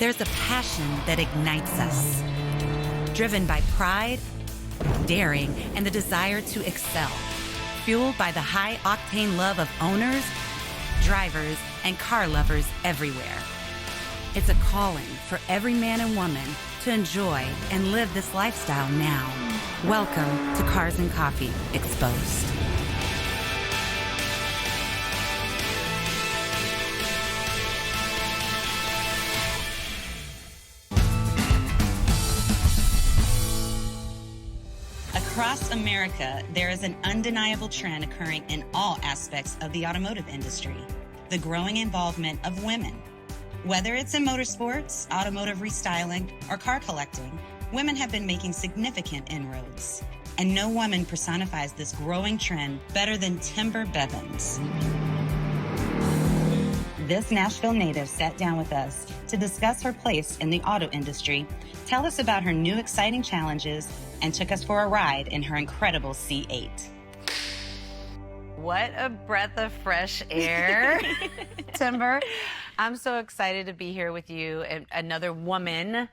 there's a passion that ignites us, driven by pride, daring, and the desire to excel, fueled by the high-octane love of owners, drivers, and car lovers everywhere. It's a calling for every man and woman to enjoy and live this lifestyle now. Welcome to Cars and Coffee Exposed. Across America, there is an undeniable trend occurring in all aspects of the automotive industry: the growing involvement of women. Whether it's in motorsports, automotive restyling, or car collecting, women have been making significant inroads. And no woman personifies this growing trend better than Timber Bevins. This Nashville native sat down with us to discuss her place in the auto industry, tell us about her new exciting challenges, and took us for a ride in her incredible C8. What a breath of fresh air, Timber. I'm so excited to be here with you, and another woman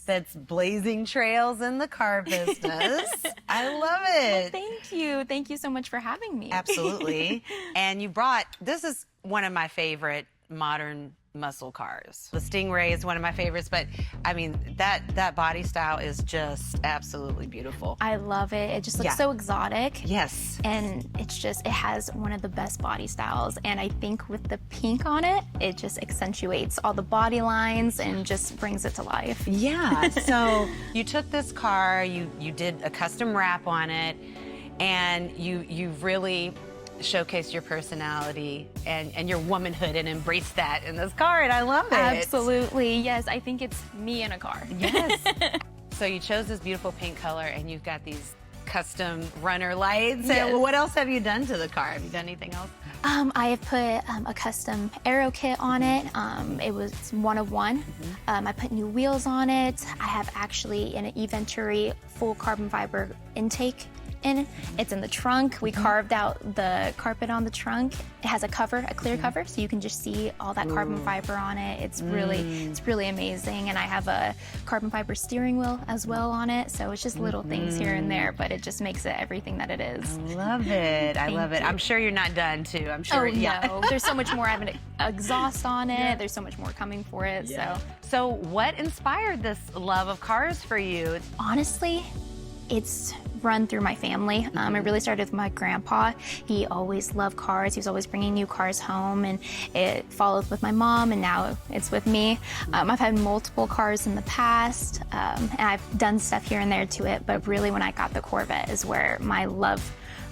that's blazing trails in the car business. I love it. Well, thank you. Thank you so much for having me. Absolutely. And you brought, this is one of my favorite modern muscle cars. The Stingray is one of my favorites, but I mean, that body style is just absolutely beautiful. I love it. It just looks so exotic. Yes. And it has one of the best body styles. And I think with the pink on it, it just accentuates all the body lines and just brings it to life. Yeah. So you took this car, you did a custom wrap on it, and you really showcased your personality and your womanhood and embraced that in this car, and I love it. Absolutely. Yes, I think it's me in a car. Yes. So you chose this beautiful pink color, and you've got these custom runner lights. Yes. And what else have you done to the car? Have you done anything else? I have put a custom aero kit on it. It was one of one. I put new wheels on it. I have actually an E-Venturi full carbon fiber intake in it. It's in the trunk. We carved out the carpet on the trunk. It has a cover, a clear cover, so you can just see all that carbon fiber on it. It's really amazing. And I have a carbon fiber steering wheel as well on it. So it's just little things here and there, but it just makes it everything that it is. I love it. I love it. you. I'm sure you're not done too. I'm sure. Oh, no. There's so much more. I have an exhaust on it. There's so much more coming for it. So what inspired this love of cars for you? Honestly, it's run through my family. It really started with my grandpa. He always loved cars. He was always bringing new cars home, and it followed with my mom, and now it's with me. I've had multiple cars in the past, and I've done stuff here and there to it, but really when I got the Corvette is where my love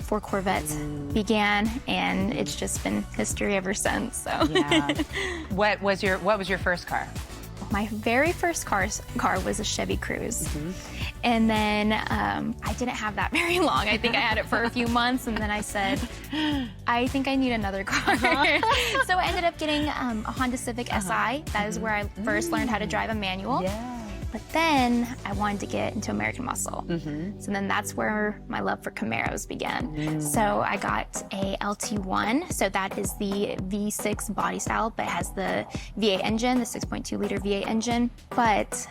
for Corvettes began, and it's just been history ever since. So. Yeah. What was your first car? My very first car was a Chevy Cruze. And then I didn't have that very long. I think I had it for a few months, and then I said, I think I need another car. So I ended up getting a Honda Civic Si. That is where I first learned how to drive a manual. But then I wanted to get into American Muscle. So then that's where my love for Camaros began. So I got a LT1. So that is the V6 body style, but it has the V8 engine, the 6.2 liter V8 engine. But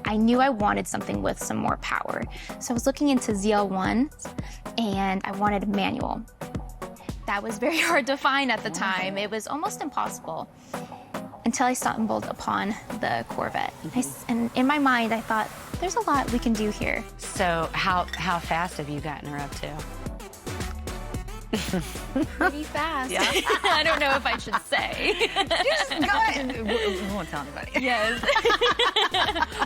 I knew I wanted something with some more power. So I was looking into ZL1s, and I wanted a manual. That was very hard to find at the time. It was almost impossible, until I stumbled upon the Corvette. And in my mind, I thought, there's a lot we can do here. So how fast have you gotten her up to? Pretty fast. Yeah. I don't know if I should say. Just go ahead. We won't tell anybody. Yes.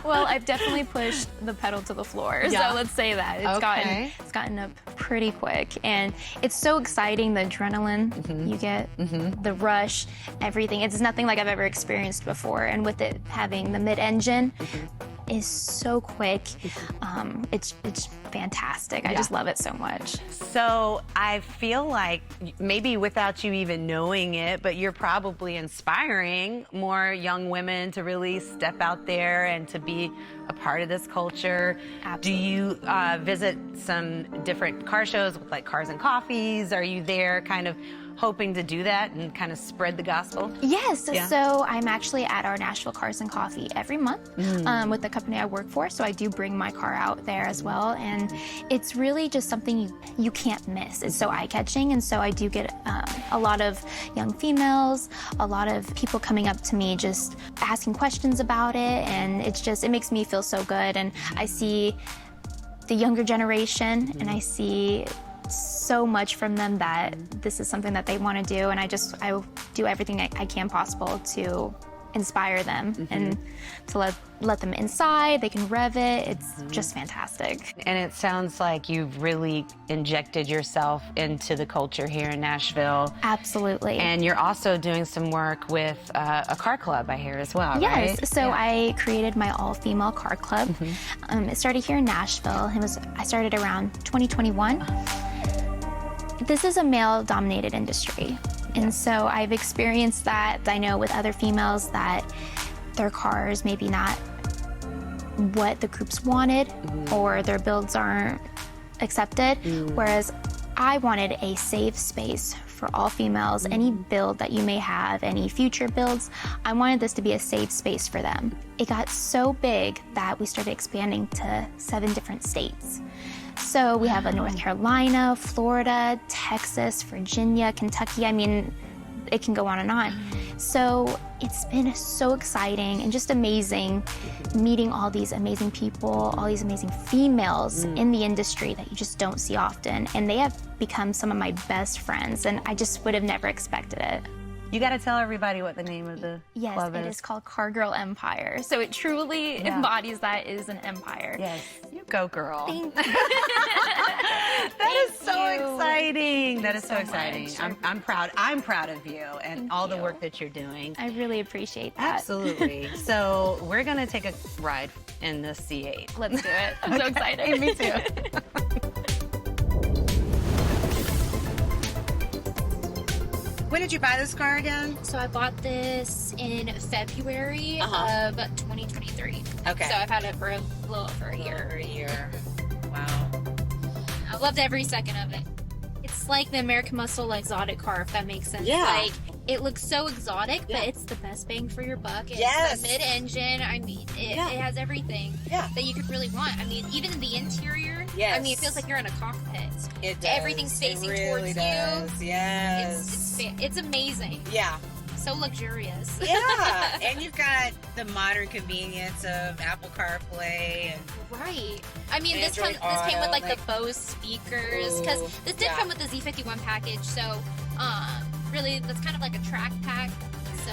Well, I've definitely pushed the pedal to the floor. So let's say that. It's gotten up pretty quick. And it's so exciting, the adrenaline you get, the rush, everything. It's nothing like I've ever experienced before. And with it having the mid-engine, is so quick. It's fantastic. I just love it so much. So I feel like maybe without you even knowing it, but you're probably inspiring more young women to really step out there and to be a part of this culture. Absolutely. Do you visit some different car shows with like Cars and Coffees? Are you there kind of hoping to do that and kind of spread the gospel? Yes. Yeah. So I'm actually at our Nashville Cars and Coffee every month with the company I work for. So I do bring my car out there as well. And it's really just something you can't miss. It's so eye-catching. And so I do get a lot of young females, a lot of people coming up to me just asking questions about it. And it makes me feel so good. And I see the younger generation and I see so much from them that this is something that they want to do, and I do everything I can possible to inspire them and to let them inside. They can rev it. It's just fantastic. And it sounds like you've really injected yourself into the culture here in Nashville. Absolutely. And you're also doing some work with a car club, I hear, as well, Yes. right? So I created my all-female car club. It started here in Nashville. I started around 2021. This is a male-dominated industry. And so I've experienced that. I know with other females that their cars maybe not what the groups wanted or their builds aren't accepted. Whereas I wanted a safe space for all females. Any build that you may have, any future builds, I wanted this to be a safe space for them. It got so big that we started expanding to 7 different states. So we have a North Carolina, Florida, Texas, Virginia, Kentucky. I mean, it can go on and on. So it's been so exciting and just amazing meeting all these amazing people, all these amazing females in the industry that you just don't see often. And they have become some of my best friends, and I just would have never expected it. You got to tell everybody what the name of the club Yes, it is called Car Girl Empire. So it truly embodies that it is an empire. Yes. You go, girl. Thank you. That is so exciting. That is so so exciting. much. I'm proud. I'm proud of you and Thank all the you. work that you're doing. I really appreciate that. Absolutely. So we're going to take a ride in this C8. Let's do it. I'm so excited. Me too. When did you buy this car again? So I bought this in February of 2023. Okay. So I've had it for a little over a year. For a year. Wow. I loved every second of it. It's like the American Muscle exotic car, if that makes sense. Yeah. Like, it looks so exotic, Yeah. but it's the best bang for your buck. It's Yes. the mid-engine. I mean, it has everything that you could really want. I mean, even the interior. Yes. I mean, it feels like you're in a cockpit. It does. Everything's facing it really towards does. you. Yes. It's amazing. Yeah. So luxurious. Yeah. And you've got the modern convenience of Apple CarPlay and Right. I mean, this Android came with Auto, like the Bose speakers, because Ooh, this did yeah. come with the Z51 package. So, really, that's kind of like a track pack. So,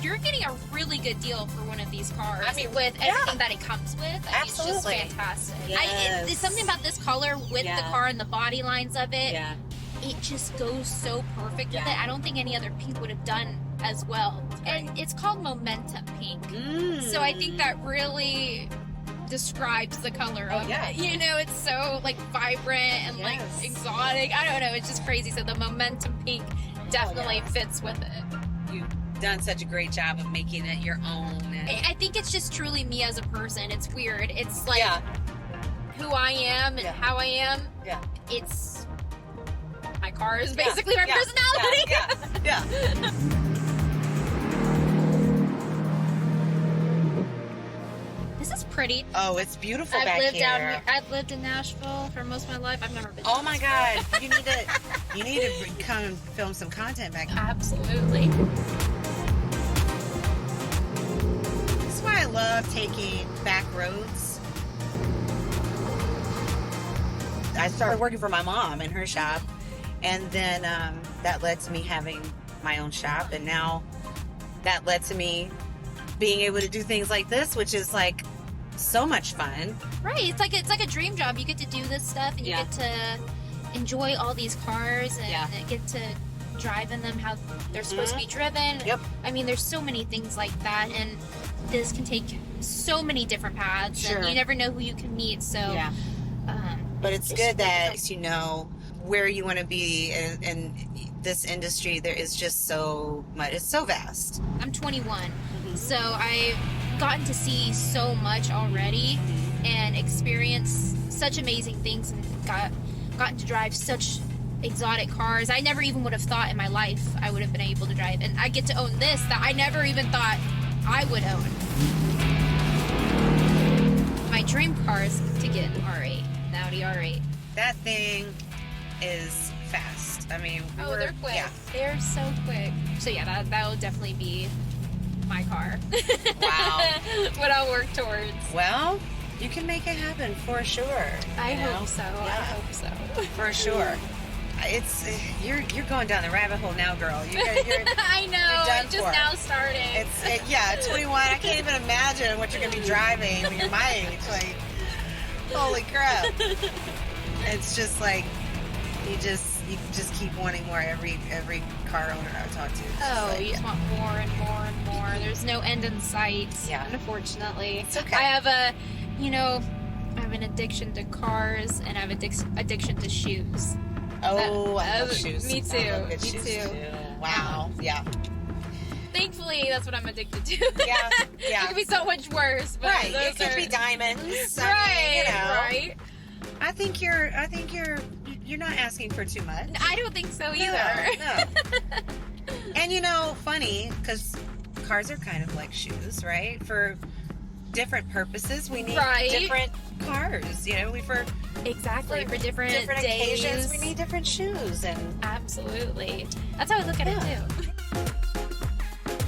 you're getting a really good deal for one of these cars. I mean, with yeah. everything that it comes with. I mean, it's just Absolutely. fantastic. Yes. There's something about this color with the car and the body lines of it. yeah. It just goes so perfect with it. I don't think any other pink would have done as well. And it's called Momentum Pink. So I think that really describes the color of it. You know, it's so like vibrant and like exotic. I don't know, it's just crazy. So the Momentum Pink definitely fits with it. You've done such a great job of making it your own. And I think it's just truly me as a person. It's weird. It's like who I am and how I am. Yeah. It's my car is basically my personality. Yeah. This is pretty. Oh, it's beautiful I've back lived here. out here. I've lived in Nashville for most of my life. I've never been. Oh my God! You need to come and film some content back here. Absolutely. This is why I love taking back roads. I started working for my mom in her shop, and then that led to me having my own shop, and now that led to me being able to do things like this, which is like so much fun. Right. It's like a dream job. You get to do this stuff, and you get to enjoy all these cars, and get to drive in them how they're supposed to be driven. Yep. I mean, there's so many things like that, and this can take so many different paths, and you never know who you can meet. So, but it's good that you know where you want to be in this industry. There is just so much. It's so vast. I'm 21, so I've gotten to see so much already and experience such amazing things, and gotten to drive such exotic cars I never even would have thought in my life I would have been able to drive. And I get to own this that I never even thought I would own. My dream car is to get an R8, an Audi R8. That thing is fast. I mean, They're quick. Yeah. They're so quick. So yeah, that'll definitely be my car. Wow. What I'll work towards. Well, you can make it happen for sure. I you know? hope so. Yeah. I hope so. For sure. You're going down the rabbit hole now, girl. You're I know. You're done It just for. now starting. Yeah, 21. I can't even imagine what you're gonna be driving when you're my age. Like, holy crap! It's just like you just keep wanting more. Every car owner I talk to. You just want more and more and more. There's no end in sight. Yeah. Unfortunately, It's okay. I have I have an addiction to cars, and I have addiction to shoes. Oh, I love shoes. Me too. I love good Me shoes too. Wow. Yeah. Thankfully, that's what I'm addicted to. Yeah. It could be so much worse. But Right. those It could are- be diamonds. I Right. mean, Right. I think you're not asking for too much. I don't think so either. No. And funny, because cars are kind of like shoes, right? For different purposes, we need Right. different cars. Exactly. For different days. occasions, we need different shoes. And Absolutely. That's how I look at it too.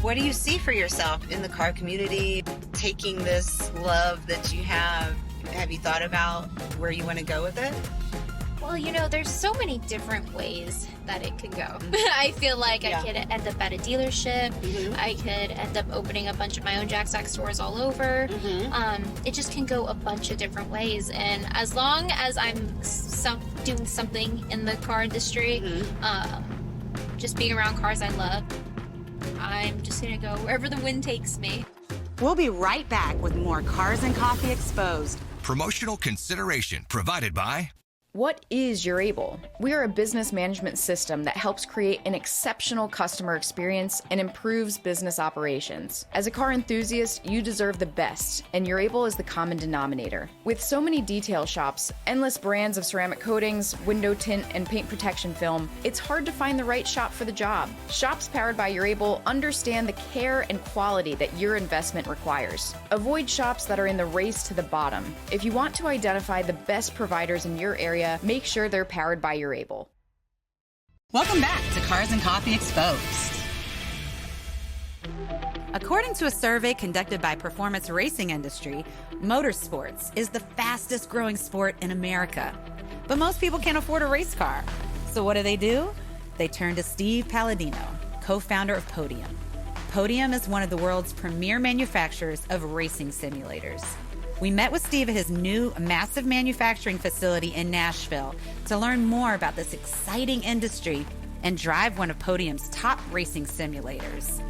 what do you see for yourself in the car community? Taking this love that you have you thought about where you want to go with it? Well, there's so many different ways that it could go. I feel like I could end up at a dealership. I could end up opening a bunch of my own Jack Stack stores all over. It just can go a bunch of different ways. And as long as I'm doing something in the car industry, just being around cars I love, I'm just going to go wherever the wind takes me. We'll be right back with more Cars and Coffee Exposed. Promotional consideration provided by... What is urable? We are a business management system that helps create an exceptional customer experience and improves business operations. As a car enthusiast, you deserve the best, and urable is the common denominator. With so many detail shops, endless brands of ceramic coatings, window tint, and paint protection film, it's hard to find the right shop for the job. Shops powered by urable understand the care and quality that your investment requires. Avoid shops that are in the race to the bottom. If you want to identify the best providers in your area, make sure they're powered by urable. Welcome back to Cars and Coffee Exposed. According to a survey conducted by Performance Racing Industry, motorsports is the fastest growing sport in America. But most people can't afford a race car. So what do? They turn to Steve Palladino, co-founder of Podium. Podium is one of the world's premier manufacturers of racing simulators. We met with Steve at his new massive manufacturing facility in Nashville to learn more about this exciting industry and drive one of Podium's top racing simulators.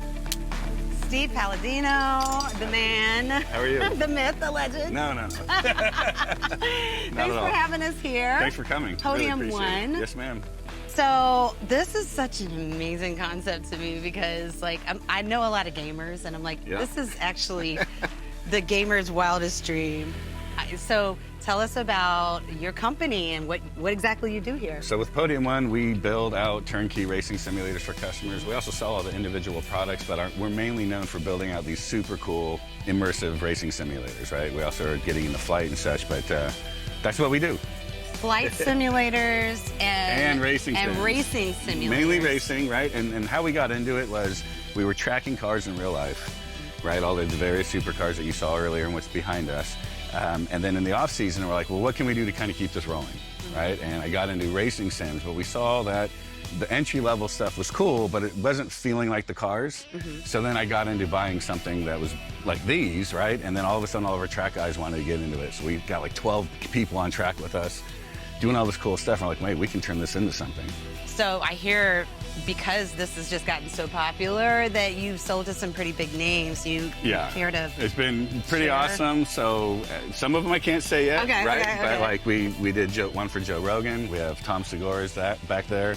Steve Palladino, the man. How are you? The myth, the legend. No. Not Thanks at all. for having us here. Thanks for coming. Podium really appreciate One. it. Yes, ma'am. So this is such an amazing concept to me because I know a lot of gamers and I'm like, Yeah. this is actually the gamer's wildest dream. So tell us about your company and what exactly you do here. So with Podium One, we build out turnkey racing simulators for customers. We also sell all the individual products, but we're mainly known for building out these super cool immersive racing simulators, right? We also are getting into flight and such, but that's what we do. Flight simulators And racing and sims. racing simulators. Mainly racing, right? And how we got into it was we were tracking cars in real life, right? All the various supercars that you saw earlier and what's behind us. And then in the off season, we're like, well, what can we do to kind of keep this rolling, right? And I got into racing sims, but we saw that the entry level stuff was cool, but it wasn't feeling like the cars. So then I got into buying something that was like these, right? And then all of a sudden, all of our track guys wanted to get into it. So we got like 12 people on track with us doing all this cool stuff. And we're like, wait, we can turn this into something. So I hear because this has just gotten so popular that you've sold to some pretty big names. You care to It's been pretty share? awesome. So some of them I can't say yet, Okay, right? okay, But okay. like we did one for Joe Rogan. We have Tom Segura's back there.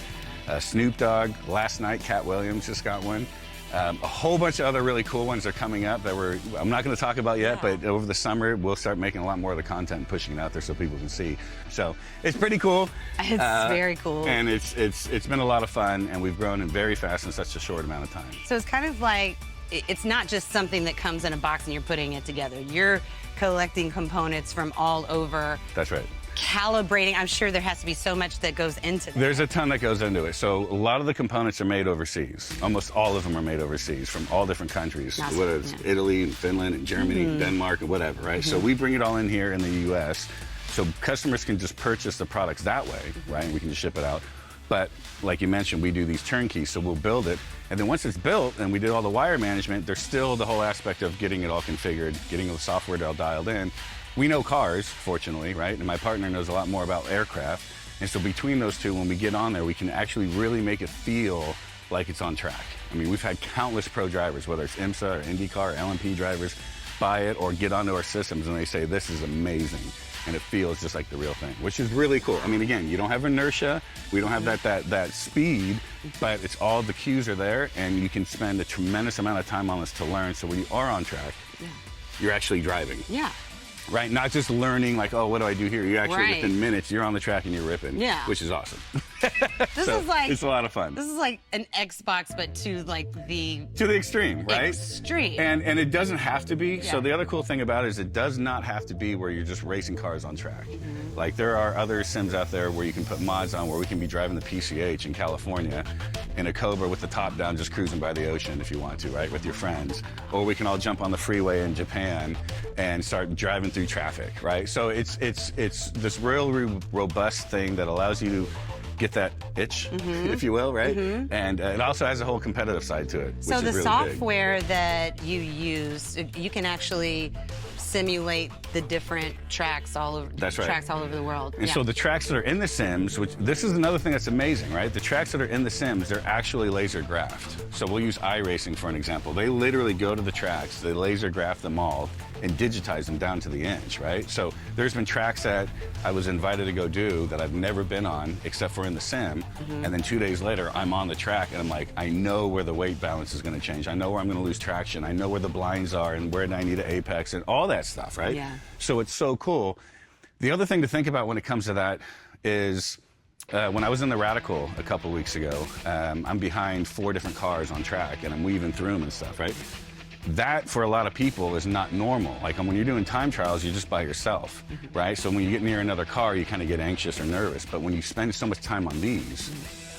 Snoop Dogg. Last night, Cat Williams just got one. A whole bunch of other really cool ones are coming up that I'm not going to talk about yet, but over the summer we'll start making a lot more of the content and pushing it out there so people can see. So it's pretty cool. It's very cool. And it's been a lot of fun, and we've grown very fast in such a short amount of time. So it's kind of like, it's not just something that comes in a box and you're putting it together. You're collecting components from all over. That's right. Calibrating. I'm sure there has to be so much that goes into that. There's a ton that goes into it. So a lot of the components are made overseas. Almost all of them are made overseas from all different countries. Whether it's Italy, and Finland, and Germany, and Denmark, and whatever, right? So we bring it all in here in the U.S. so customers can just purchase the products that way, right? And we can just ship it out. But like you mentioned, we do these turnkeys, so we'll build it. And then once it's built and we did all the wire management, there's still the whole aspect of getting it all configured, getting the software all dialed in. We know cars, fortunately, right? And my partner knows a lot more about aircraft. And so between those two, when we get on there, we can actually really make it feel like it's on track. I mean, we've had countless pro drivers, whether it's IMSA or IndyCar or LMP drivers, buy it or get onto our systems and they say, this is amazing. And it feels just like the real thing, which is really cool. I mean, again, you don't have inertia, we don't have that speed, but it's all the cues are there, and you can spend a tremendous amount of time on this to learn. So when you are on track, you're actually driving. Yeah. Right, not just learning like, oh, what do I do here? You actually, within minutes, you're on the track and you're ripping. Yeah. Which is awesome. This is like, it's a lot of fun. This is like an Xbox, but to like the... To the extreme, right? Extreme. And it doesn't have to be. Yeah. So the other cool thing about it is it does not have to be where you're just racing cars on track. Like there are other sims out there where you can put mods on where we can be driving the PCH in California in a Cobra with the top down, just cruising by the ocean if you want to, right, with your friends. Or we can all jump on the freeway in Japan and start driving through traffic, right? So it's this real robust thing that allows you to get that itch, if you will, right? And it also has a whole competitive side to it, which so is the really software that you use, you can actually simulate the different tracks all over tracks all over the world. And so the tracks that are in the Sims, which this is another thing that's amazing, right? The tracks that are in the Sims, they're actually laser graphed. So we'll use iRacing for an example. They literally go to the tracks, they laser graph them all and digitize them down to the inch, right? So there's been tracks that I was invited to go do that I've never been on except for in the Sim. And then 2 days later, I'm on the track and I'm like, I know where the weight balance is gonna change. I know where I'm gonna lose traction. I know where the blinds are and where I need to apex and all that stuff, right? Yeah. So it's so cool. The other thing to think about when it comes to that is when I was in the Radical a couple weeks ago, I'm behind 4 different cars on track and I'm weaving through them and stuff, right? That, for a lot of people, is not normal. Like when you're doing time trials, you're just by yourself, right? So when you get near another car, you kind of get anxious or nervous. But when you spend so much time on these,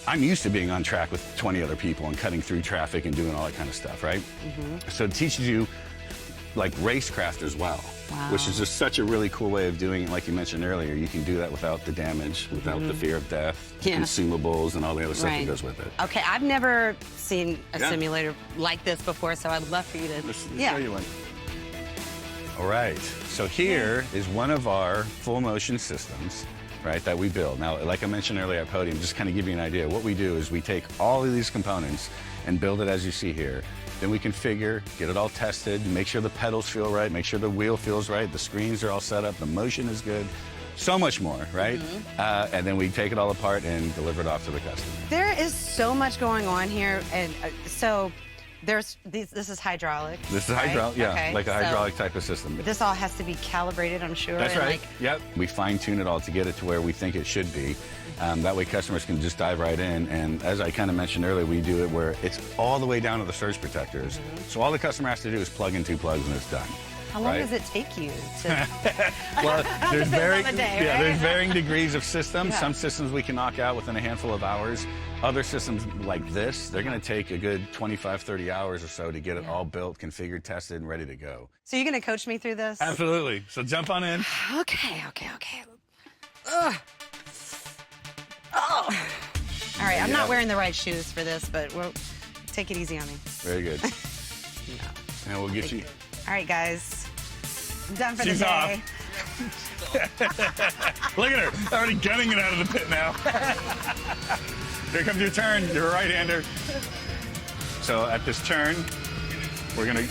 I'm used to being on track with 20 other people and cutting through traffic and doing all that kind of stuff, right? So it teaches you like racecraft as well, which is just such a really cool way of doing it. Like you mentioned earlier, you can do that without the damage, without the fear of death, consumables, and all the other stuff that goes with it. Okay, I've never seen a simulator like this before, so I'd love for you to... Let's show you one. All right, so here is one of our full motion systems, right, that we build. Now, like I mentioned earlier at Podium, just kind of give you an idea, what we do is we take all of these components and build it as you see here. Then we configure, get it all tested, make sure the pedals feel right, make sure the wheel feels right, the screens are all set up, the motion is good, so much more, right? And then we take it all apart and deliver it off to the customer. There is so much going on here, and so there's this is hydraulic. This is hydraulic, yeah, okay. like a hydraulic type of system. This all has to be calibrated, I'm sure. That's right. Like, yep. We fine tune it all to get it to where we think it should be. That way customers can just dive right in. And as I kind of mentioned earlier, we do it where it's all the way down to the surge protectors. So all the customer has to do is plug in 2 plugs and it's done. How long does it take you to... Well, there's there's varying degrees of systems. Some systems we can knock out within a handful of hours. Other systems like this, they're going to take a good 25, 30 hours or so to get it all built, configured, tested, and ready to go. So you're going to coach me through this? Absolutely. So jump on in. Okay. Ugh. Oh. All right, I'm not wearing the right shoes for this, but we'll take it easy on me. Very good. And we'll get you. All right, guys. I'm done for She's the day. Off. Look at her, already gunning it out of the pit now. Here comes your turn. You're a right-hander. So at this turn, we're gonna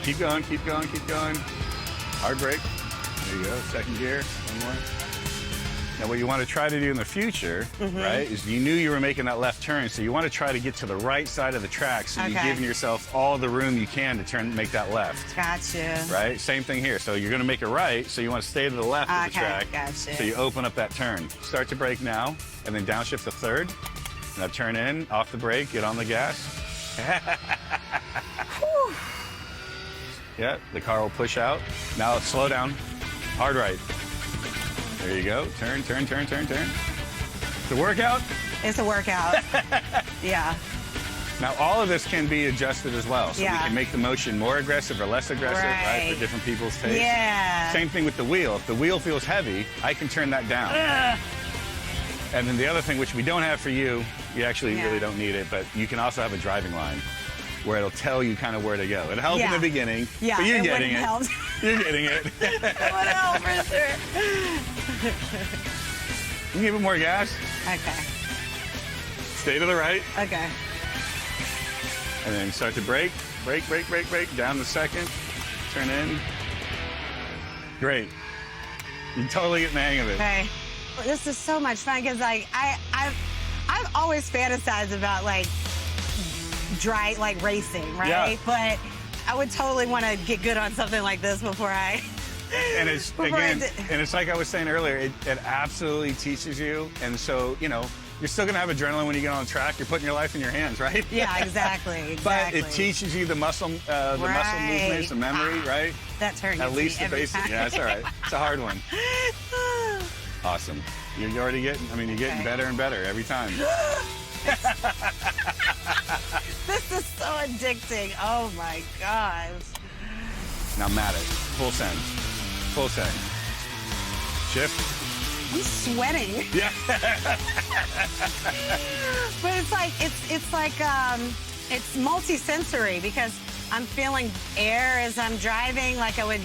keep going. Hard brake. There you go. Second gear. One more. Now, what you want to try to do in the future, right, is you knew you were making that left turn, so you want to try to get to the right side of the track, so you're giving yourself all the room you can to make that left. Gotcha. Right? Same thing here. So you're going to make it right, so you want to stay to the left of the track. Gotcha. So you open up that turn. Start to brake now, and then downshift to third. Now turn in, off the brake, get on the gas. Yeah, the car will push out. Now slow down, hard right. There you go. Turn, turn, turn, turn, turn. It's a workout? It's a workout. Yeah. Now, all of this can be adjusted as well. So we Yeah. can make the motion more aggressive or less aggressive, right, for different people's tastes. Yeah. Same thing with the wheel. If the wheel feels heavy, I can turn that down. And then the other thing, which we don't have for you, you actually really don't need it, but you can also have a driving line where it'll tell you kind of where to go. It'll help in the beginning, Yeah, but you're it getting it. wouldn't help. You're getting it. It would help for sure. You can give it more gas. Okay. Stay to the right. Okay. And then start to brake. Brake, brake, brake, brake. Down the second. Turn in. Great. You totally get the hang of it. Okay. This is so much fun because like I've always fantasized about like racing, right? Yeah. But I would totally want to get good on something like this before I. And it's and it's like I was saying earlier, it absolutely teaches you. And so, you know, you're still gonna have adrenaline when you get on the track. You're putting your life in your hands, right? Yeah, exactly. But it teaches you the muscle movements, the memory, right? That turn. At least the basic. Time. Yeah, it's all right. It's a hard one. Awesome. You're already getting. I mean, you're getting better and better every time. This is so addicting. Oh my gosh. Now mat it. Full send. Full send. Shift. I'm sweating. Yeah. But it's multi-sensory because I'm feeling air as I'm driving, like I would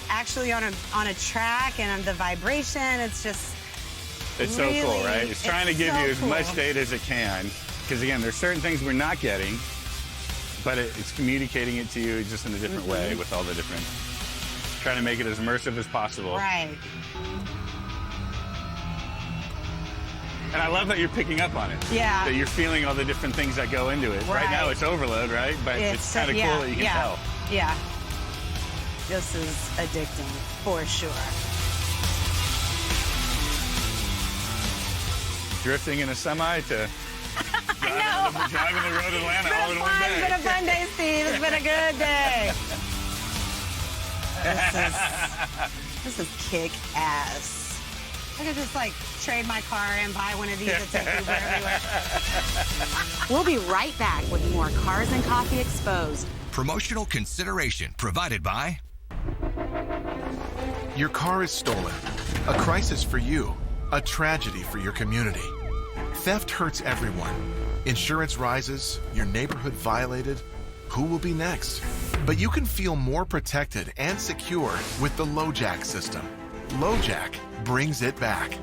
actually on a track, and the vibration. It's just. It's really, so cool, right? It's trying to give so you as much cool. data as it can, because again, there's certain things we're not getting, but it's communicating it to you just in a different way with all the different. Trying to make it as immersive as possible. Right. And I love that you're picking up on it. Yeah. That you're feeling all the different things that go into it. Right now it's overload, right? But it's kind of cool that you can tell. Yeah. This is addicting for sure. Drifting in a semi to driving the road in Atlanta all in one day. It's been a fun day, Steve. It's been a good day. This is kick ass. I could just like trade my car and buy one of these and take Uber everywhere. We'll be right back with more Cars and Coffee Exposed. Promotional consideration provided by Your car is stolen. A crisis for you. A tragedy for your community. Theft hurts everyone. Insurance rises, your neighborhood violated. Who will be next? But you can feel more protected and secure with the LoJack system. LoJack brings it back.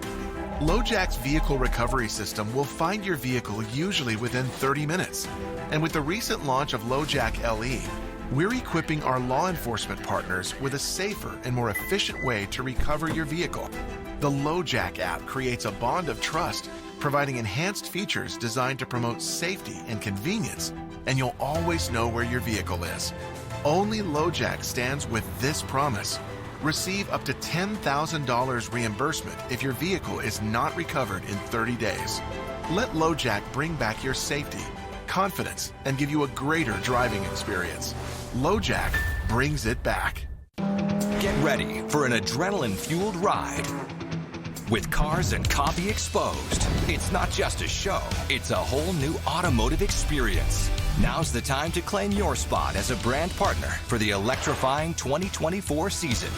LoJack's vehicle recovery system will find your vehicle usually within 30 minutes. And with the recent launch of LoJack LE, we're equipping our law enforcement partners with a safer and more efficient way to recover your vehicle. The LoJack app creates a bond of trust, providing enhanced features designed to promote safety and convenience, and you'll always know where your vehicle is. Only LoJack stands with this promise. Receive up to $10,000 reimbursement if your vehicle is not recovered in 30 days. Let LoJack bring back your safety, confidence, and give you a greater driving experience. LoJack brings it back. Get ready for an adrenaline-fueled ride with Cars and Coffee Exposed. It's not just a show, it's a whole new automotive experience. Now's the time to claim your spot as a brand partner for the electrifying 2024 season.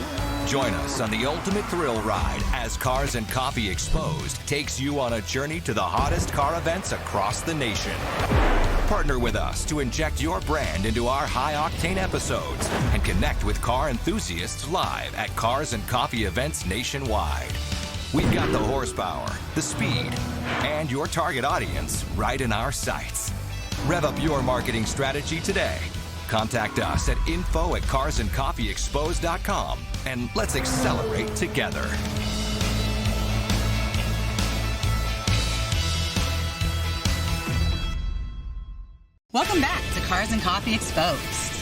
Join us on the ultimate thrill ride as Cars and Coffee Exposed takes you on a journey to the hottest car events across the nation. Partner with us to inject your brand into our high-octane episodes and connect with car enthusiasts live at Cars and Coffee events nationwide. We've got the horsepower, the speed, and your target audience right in our sights. Rev up your marketing strategy today. Contact us at info@carsandcoffeeexposed.com and let's accelerate together. Welcome back to Cars and Coffee Exposed.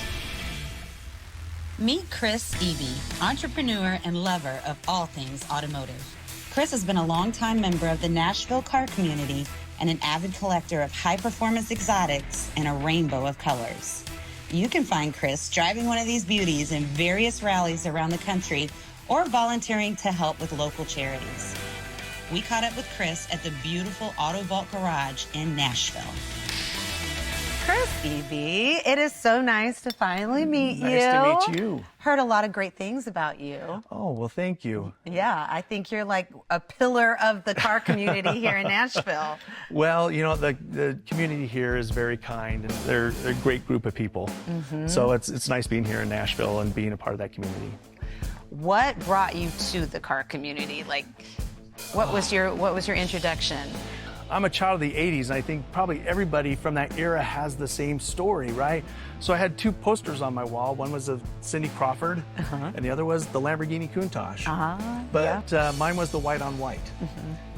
Meet Chris Eby, entrepreneur and lover of all things automotive. Chris has been a longtime member of the Nashville car community and an avid collector of high-performance exotics in a rainbow of colors. You can find Chris driving one of these beauties in various rallies around the country or volunteering to help with local charities. We caught up with Chris at the beautiful Auto Vault Garage in Nashville. Chris Eby, it is so nice to finally meet you. Nice to meet you. Heard a lot of great things about you. Oh, well, thank you. Yeah, I think you're like a pillar of the car community here in Nashville. Well, you know, the community here is very kind, and they're a great group of people. So it's nice being here in Nashville and being a part of that community. What brought you to the car community? Like, what was your introduction? I'm a child of the 80s, and I think probably everybody from that era has the same story, right? So I had two posters on my wall. One was of Cindy Crawford, and the other was the Lamborghini Countach. But mine was the white on white.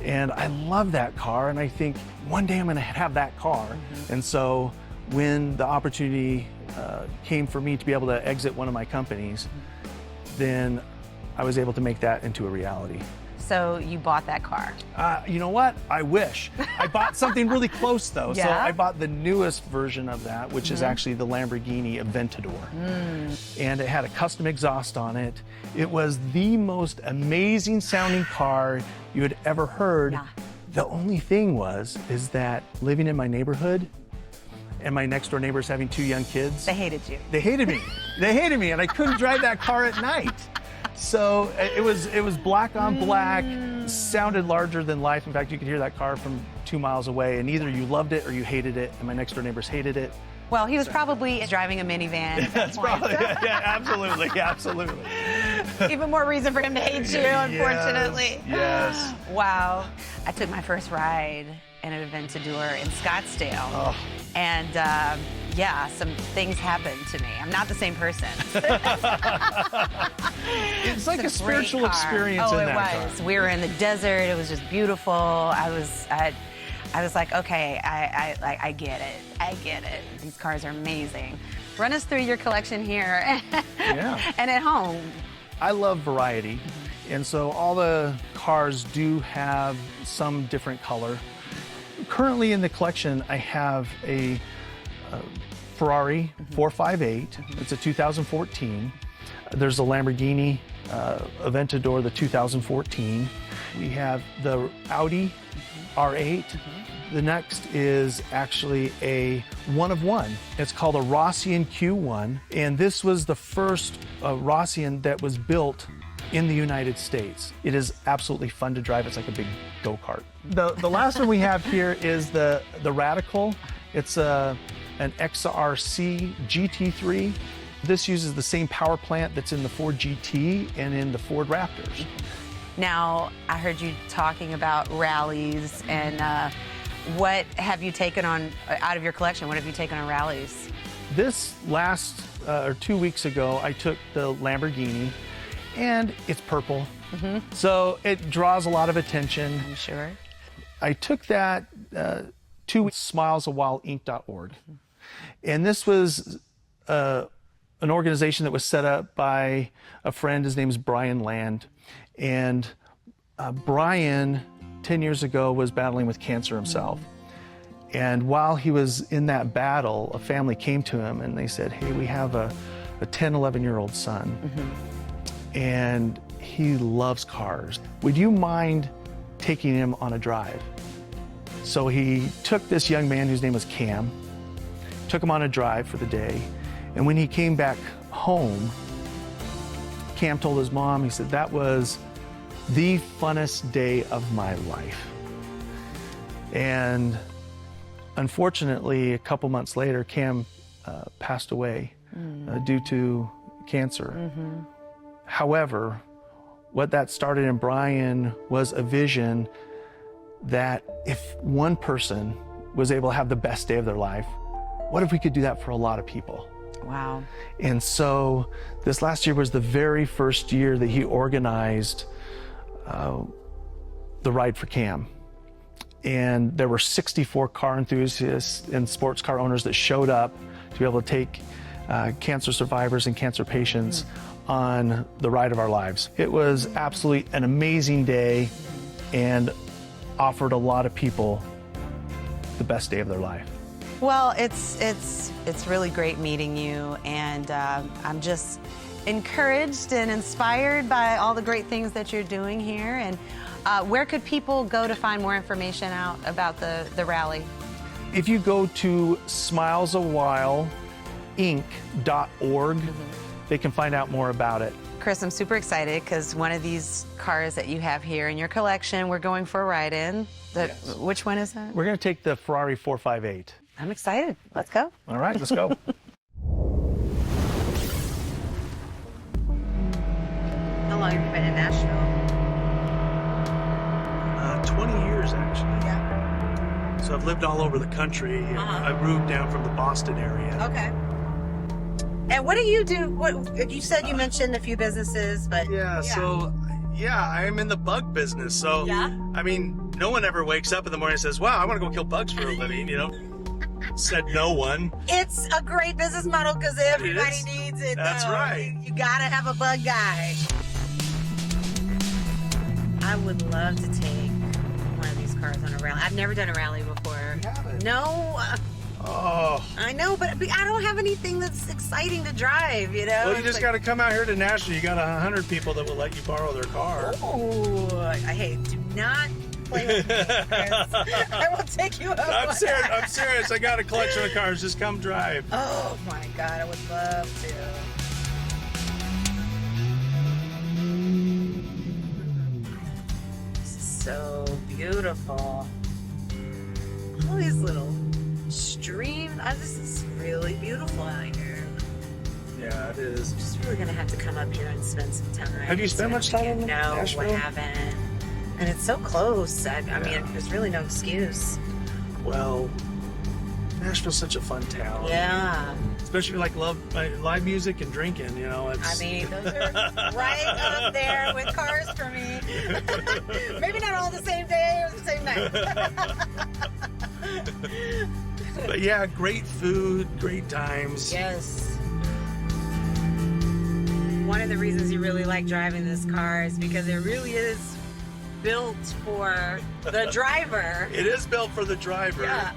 And I love that car, and I think one day I'm gonna have that car. And so when the opportunity came for me to be able to exit one of my companies, then I was able to make that into a reality. So you bought that car? You know what? I wish. I bought something really close, though. Yeah? So I bought the newest version of that, which is actually the Lamborghini Aventador. And it had a custom exhaust on it. It was the most amazing sounding car you had ever heard. The only thing is that living in my neighborhood and my next door neighbors having two young kids. They hated you. They hated me. They hated me, and I couldn't drive that car at night. So it was black on black, sounded larger than life. In fact, you could hear that car from 2 miles away, and either you loved it or you hated it, and my next door neighbors hated it. Well, he was probably driving a minivan. That's probably, yeah, absolutely, absolutely. Even more reason for him to hate you, unfortunately. Yes. Wow. I took my first ride in an Aventador in Scottsdale. And yeah, some things happened to me. I'm not the same person. It's like a spiritual experience in that car. We were in the desert. It was just beautiful. I was like, okay, I get it. I get it. These cars are amazing. Run us through your collection here and at home. I love variety, and so all the cars do have some different color. Currently in the collection, I have a Ferrari 458. It's a 2014. There's a Lamborghini Aventador, the 2014. We have the Audi R8. The next is actually a one of one. It's called a Rossian Q1, and this was the first Rossian that was built in the United States. It is absolutely fun to drive. It's like a big go-kart. The last one we have here is the Radical. It's an XRC GT3. This uses the same power plant that's in the Ford GT and in the Ford Raptors. Now, I heard you talking about rallies, and what have you taken on out of your collection? What have you taken on rallies? This last, or 2 weeks ago, I took the Lamborghini, and it's purple. So it draws a lot of attention. I'm sure. I took that to smilesawhileinc.org. And this was an organization that was set up by a friend. His name is Brian Land. And Brian, 10 years ago, was battling with cancer himself. And while he was in that battle, a family came to him and they said, hey, we have a 10, 11-year-old son. And he loves cars. Would you mind taking him on a drive? So he took this young man whose name was Cam, took him on a drive for the day. And when he came back home, Cam told his mom, he said, that was the funnest day of my life. And unfortunately, a couple months later, Cam passed away due to cancer. However, what that started in Brian was a vision that if one person was able to have the best day of their life, what if we could do that for a lot of people? Wow. And so this last year was the very first year that he organized the Ride for Cam. and there were 64 car enthusiasts and sports car owners that showed up to be able to take cancer survivors and cancer patients on the ride of our lives. It was absolutely an amazing day and offered a lot of people the best day of their life. Well, it's really great meeting you, and I'm just encouraged and inspired by all the great things that you're doing here. And where could people go to find more information out about the rally? If you go to smilesawhileinc.org, they can find out more about it. Chris, I'm super excited because one of these cars that you have here in your collection, we're going for a ride in. Yes. Which one is that? We're going to take the Ferrari 458. I'm excited. Let's go. All right, let's go. How long have you been in Nashville? 20 years, actually. Yeah. So I've lived all over the country. I moved down from the Boston area. Okay. And what do you do? What you said you mentioned a few businesses, but I'm in the bug business. So, I mean, no one ever wakes up in the morning and says, wow, I want to go kill bugs for a living, you know? Said no one. it's a great business model because everybody needs it. That's right. You gotta have a bug guy. I would love to take one of these cars on a rally. I've never done a rally before. You haven't? No. Oh. I know, but I don't have anything that's exciting to drive, you know? Well, you It's just like, got to come out here to Nashville. You got 100 people that will let you borrow their car. Oh, hey, do not play with me, Chris. I will take you up. I'm serious. I got a collection of cars. Just come drive. Oh my God, I would love to. This is so beautiful. All these little streams. This is really beautiful out here. Yeah, it is. Just really gonna have to come up here and spend some time. Have you spent much time in Nashville? No, I haven't. And it's so close. I mean, there's really no excuse. Well, Nashville's such a fun town. Yeah. Especially if you love live music and drinking, you know. I mean, those are right up there with cars for me. Maybe not all the same day or the same night. But yeah, great food, great times. Yes. One of the reasons you really like driving this car is because it really is built for the driver. It is built for the driver. Yeah.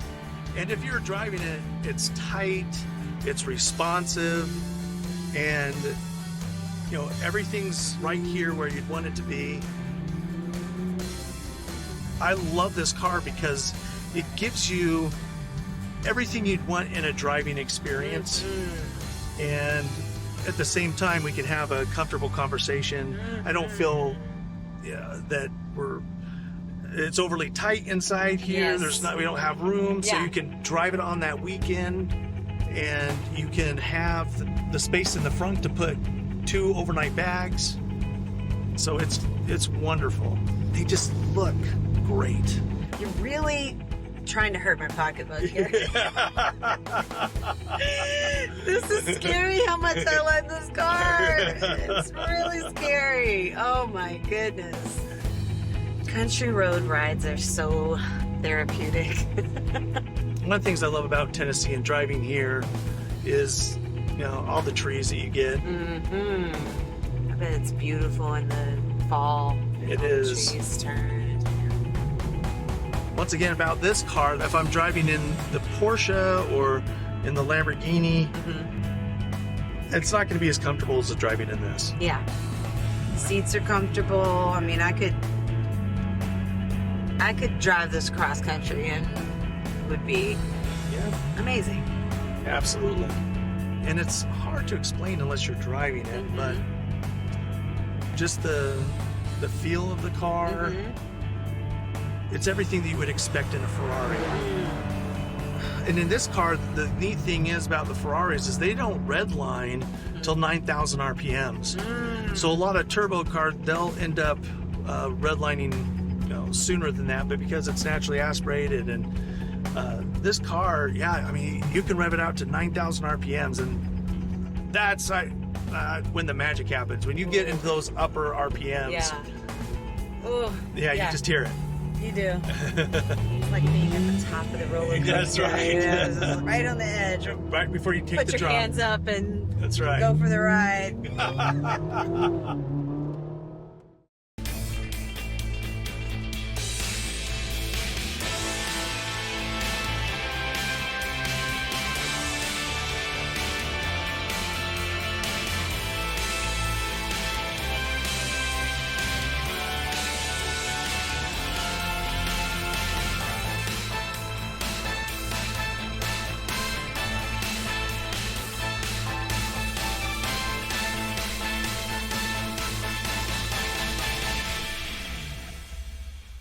And if you're driving it, it's tight, it's responsive, and you know, everything's right here where you'd want it to be. I love this car because it gives you everything you'd want in a driving experience. And at the same time, we can have a comfortable conversation. I don't feel that it's overly tight inside here. Yes. We don't have room, so Yeah. you can drive it on that weekend, and you can have the space in the front to put 2 overnight bags. So it's wonderful. They just look great. You're really trying to hurt my pocketbook here. This is scary how much I like this car. It's really scary. Oh my goodness. Country road rides are so therapeutic. One of the things I love about Tennessee and driving here is, you know, all the trees that you get. I bet it's beautiful in the fall. It All the is. trees turn. Once again, about this car, if I'm driving in the Porsche or in the Lamborghini, it's not going to be as comfortable as the driving in this. Yeah. Seats are comfortable. I mean, I could drive this cross country and it would be amazing. Absolutely. And it's hard to explain unless you're driving it, but just the feel of the car, it's everything that you would expect in a Ferrari. And in this car, the neat thing is about the Ferraris is they don't redline till 9,000 RPMs. So a lot of turbo cars, they'll end up redlining, you know, sooner than that, but because it's naturally aspirated. And this car, I mean, you can rev it out to 9,000 RPMs, and that's when the magic happens. When you get into those upper RPMs, you just hear it. You do. It's like being at the top of the roller coaster. That's right. You know, it's just right on the edge. Right before you take Put the your drop. hands up and That's right. go for the ride.